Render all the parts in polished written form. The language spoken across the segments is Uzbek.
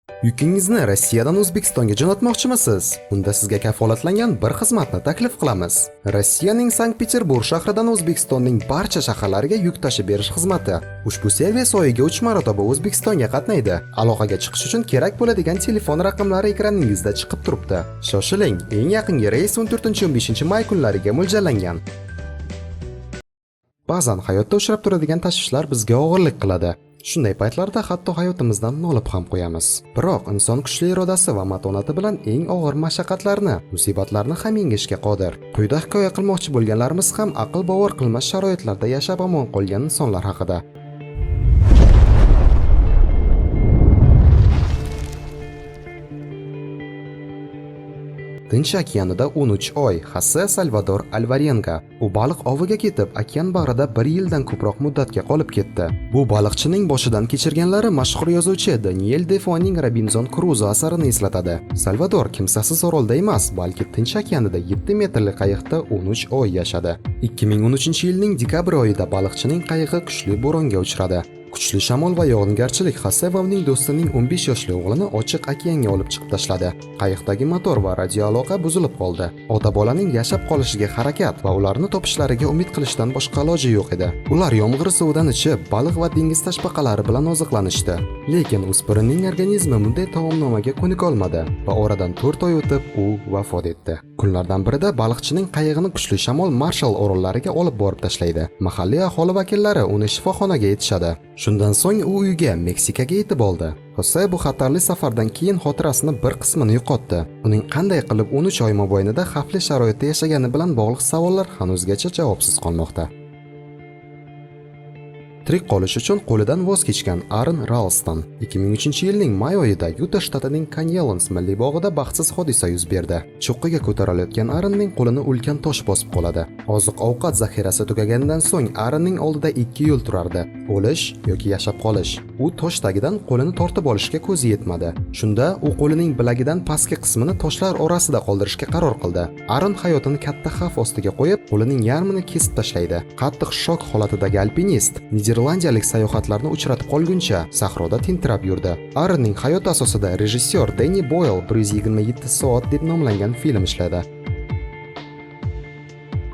Yukingizni Rossiyadan O'zbekistonga jo'natmoqchimisiz? Unda sizga kafolatlangan bir xizmatni taklif qilamiz. Rossiyaning Sankt-Peterburg shahridan O'zbekistonning barcha shaharlariga yuk tashib berish xizmati. Ushbu servis oyiga 3 marotaba O'zbekistonga qatnaydi. Aloqaga chiqish uchun kerak bo'ladigan telefon raqamlari ekraningizda chiqib turibdi. Shoshiling, eng yaqingi reys 14-15 may kunlariga mo'ljallangan. Ba'zan hayotda uchrab turadigan tashvishlar bizga og'irlik qiladi. Shunday paytlarda hatto hayotimizdan nolib ham qo'yamiz. Biroq inson kuchli irodasi va matonati bilan eng og'ir mashaqqatlarni, musibatlarni ham yengishga qodir. Quyida hikoya qilmoqchi bo'lganlarimiz ham aql bovar qilmas sharoitlarda yashab omon qolgan insonlar haqida. Tinch okeanida 13 oy Xose Salvador Alvarenga. U baliq oviga ketib, okean bag'rida 1 yildan ko'proq muddatga qolib ketdi. Bu baliqchining boshidan kechirganlari mashhur yozuvchi Daniel Defoening Robinson Crusoe asarini eslatadi. Salvador kimsasiz orolda emas, balki Tinch okeanida 7 metrli qayiqda 13 oy yashadi. 2013-yilning dekabr oyida baliqchining qayiqi kuchli bo'ronga uchradi. Kuchli shamol va yog'ingarchilik Xose va uning do'stining 15 yoshli o'g'lini ochiq okeanga olib chiqib tashladi. Qayiqdagi motor va radioaloqa buzilib qoldi. Ota-bolaning yashab qolishiga harakat va ularni topishlariga umid qilishdan boshqa iloji yo'q edi. Ular yomg'ir suvidan ichib, baliq va dengiz tashbaqalari bilan oziqlanishdi. Lekin o'spirinning organizmi bunday taomnomaga ko'nika olmadi va oradan 4 oy o'tib u vafot etdi. Kunlardan birida baliqchining qayig'ini kuchli shamol Marshall orollariga olib borib tashlaydi. Mahalliy aholi vakillari uni shifoxonaga yetishadi. Shundan so'ng u uyiga Meksikaga yetib oldi. Xose bu xatarli safardan keyin xotirasini bir qismini yo'qotdi. Uning qanday qilib 13 oy mobaynida xavfli sharoitda yashagani bilan bog'liq savollar hanuzgacha javobsiz qolmoqda. Tirik qolish uchun qo'lidan voz kechgan Aaron Ralston 2003-yilning may oyida Yuta shtatining Canyons milliy bog'ida baxtsiz hodisa yuz berdi. Cho'qqiga ko'tarilayotgan Aaronning qo'lini ulkan tosh bosib qoladi. Oziq-ovqat zaxirasi tugaganidan so'ng Aaronning oldida 2 yo'l turardi: o'lish yoki yashab qolish. U tosh tagidan qo'lini tortib olishga ko'zi yetmadi. Shunda u qo'lining bilagidan pastki qismini toshlar orasida qoldirishga qaror qildi. Aaron hayotini katta xavf ostiga qo'yib, qo'lining yarmini kesib tashlaydi. Qattiq shok holatidagi alpinist niderlandiyalik sayohatlarni uchratib qolguncha sahroda tentirab yurdi. Aaronning hayoti asosida rejissyor Danny Boyle 127 soat deb nomlangan film ishladi.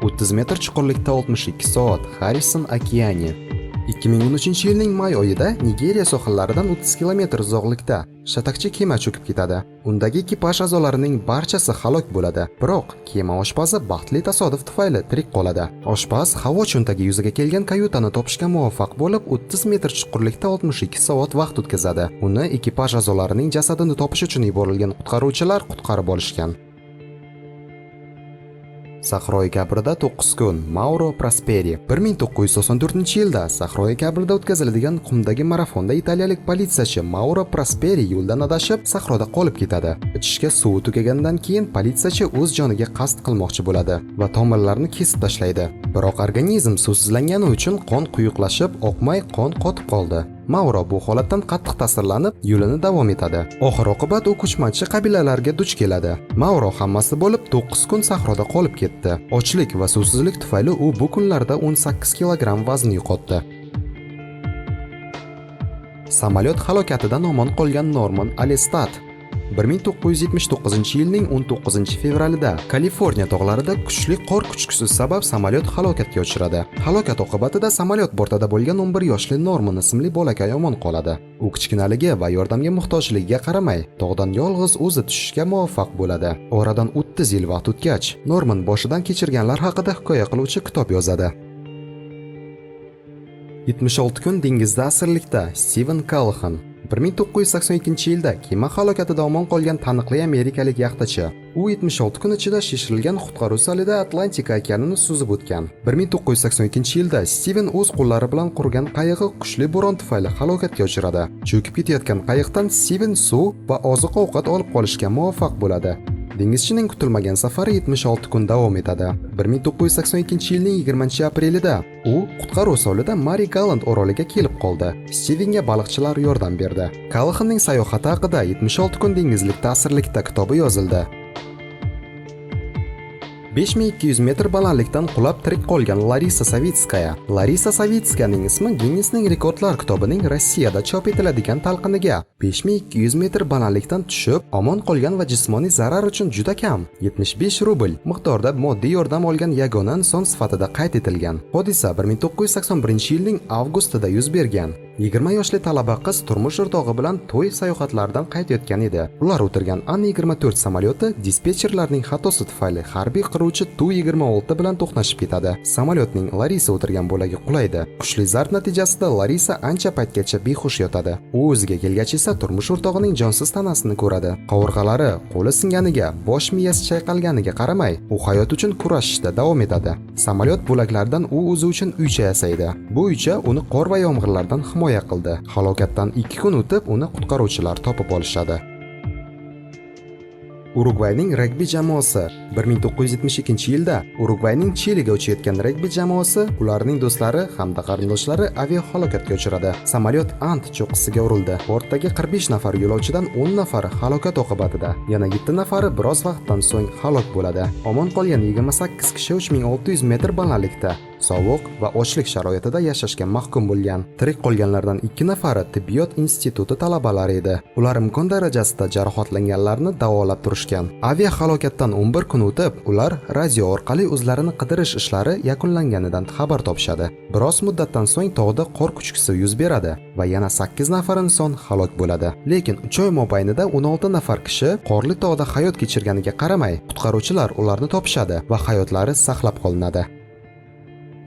30 metr chuqurlikda 62 soat Harrison Okeani. 2013-yilning may oyida Nigeriya sohillaridan 30 kilometr uzoqlikda shatakchi kema cho'kib ketadi. Undagi ekipaj a'zolarining barchasi halok bo'ladi. Biroq kema oshpazi baxtli tasodif tufayli tirik qoladi. Oshpaz havo cho'ntagi yuzaga kelgan kayutani topishga muvaffaq bo'lib, 30 metr chuqurlikda 62 soat vaqt o'tkazadi. Uni ekipaj a'zolarining jasadini topish uchun yuborilgan qutqaruvchilar qutqarib olishgan. Sahroyi kabrida 9 kun Mauro Prosperi 1994-yilda Sahroyi kabrida o'tkaziladigan qumdagi marafonda italiyalik politsiyachi Mauro Prosperi yo'ldan adashib, sahroda qolib ketadi. Ichishga suvi tugagandan keyin politsiyachi o'z joniga qasd qilmoqchi bo'ladi va tomirlarni kesib tashlaydi. Biroq organizm suvsizlangani uchun qon quyuqlashib, oqmay qon qotib qoldi. Mauro bu holatdan qattiq ta'sirlanib, yo'lini davom etadi. Oxir-oqibat u ko'chmanchi qabilalarga duch keladi. Mauro hammasi bo'lib 9 kun sahroda qolib ketdi. Ochlik va suvsizlik tufayli u bu kunlarda 18 kilogramm vazn yo'qotdi. Samolyot halokatidan omon qolgan Norman Alestat 1979-yilning 19-fevralida Kaliforniya tog'larida kuchli qor kuchkusi sabab samolyot halokatga uchradi. Halokat oqibatida samolyot bortida bo'lgan 11 yoshli Norman ismli bolakay omon qoladi. U kichkinaligi va yordamga muhtojligiga qaramay, tog'dan yolg'iz o'zi tushishga muvaffaq bo'ladi. Oradan 30 yil vaqt o'tgach, Norman boshidan kechirganlar haqida hikoya qiluvchi kitob yozadi. 76 kun dengizda asirlikda Steven Callahan 1982-yilda kema halokatida omon qolgan taniqli amerikalik yaxtachi. U 76 kun ichida shishirilgan qutqaruv salida Atlantika okeanini suzib o'tgan. 1982-yilda Steven o'z qo'llari bilan qurgan qayig'i kuchli bo'ron tufayli halokatga uchradi. Cho'kib ketayotgan qayiqdan Steven suv va oziq-ovqat olib qolishga muvaffaq bo'ladi. Dengizchining kutilmagan safari 76 kun davom etadi. 1982-yilning 20-aprelida u qutqaruv so'lida Mary Galland oroliga kelib qoldi. Stevenga baliqchilar yordam berdi. Callahanning sayohati haqida 76 kun dengizlikda asirlikda kitobi yozildi. 5200 metr balandlikdan qulab tirik qolgan Larisa Savitskaya. Larisa Savitskayaning ismi Ginnesning rekordlar kitobining Rossiyada chop etiladigan talqiniga 5200 metr balandlikdan tushib, omon qolgan va jismoniy zarar uchun juda kam 75 rubl miqdorda moddiy yordam olgan yagona inson sifatida qayd etilgan. Hodisa 1981-yilning avgustida yuz bergan. 20 yoshli talaba qiz turmush o'rtog'i bilan to'y sayohatlaridan qaytayotgan edi. Ular o'tirgan An-24 samolyoti dispetcherlarning xatosi tufayli harbiy qiruvchi Tu-26 bilan to'qnashib ketadi. Samolyotning Larisa o'tirgan bo'lagi qulaydi. Kuchli zarb natijasida Larisa ancha paytgacha behush yotadi. U o'ziga kelgach esa turmush o'rtog'ining jonsiz tanasini ko'radi. Qovurg'alari, qo'li singaniga, bosh miyasi chayqalganiga qaramay, u hayot uchun kurashishda davom etadi. Samolyot bo'laklaridan u o'zi uchun uycha yasaydi. Bu uycha uni qor va yomg'irlardan himoya qildi. Halokatdan 2 kun o'tib uni qutqaruvchilar topib olishadi. Urugvayning regbi jamoasi 1972-yilda Urugvayning Chiliga uchayotgan regbi jamoasi, ularning do'stlari hamda qarindoshlari aviahalokatga uchradi. Samolyot Ant cho'qqisiga urildi. Bortdagi 45 nafar yo'lovchidan 10 nafari halokat oqibatida, yana 7 nafari biroz vaqtdan so'ng halok bo'ladi. Omon qolgan 28 kishi 3600 metr balandlikda sovuq va ochlik sharoitida yashashga mahkum bo'lgan. Tirik qolganlardan 2 nafari tibbiyot instituti talabalari edi. Ular imkon darajasida jarohatlanganlarni davolab turishgan. Aviahalokatdan 11 kun o'tib, ular radio orqali o'zlarini qidirish ishlari yakunlanganidan xabar topishadi. Biroz muddatdan so'ng tog'da qor ko'chkisi yuz beradi va yana 8 nafar inson halok bo'ladi. Lekin 3 oy mobaynida 16 nafar kishi qorli tog'da hayot kechirganiga qaramay, qutqaruvchilar ularni topishadi va hayotlari saqlab qolinadi.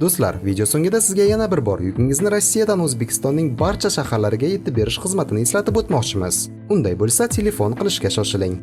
Do'stlar, video so'ngida sizga yana bir bor yukingizni Rossiyadan O'zbekistonning barcha shaharlariga yetib berish xizmatini eslatib o'tmoqchimiz. Unday bo'lsa, telefon qilishga shoshiling.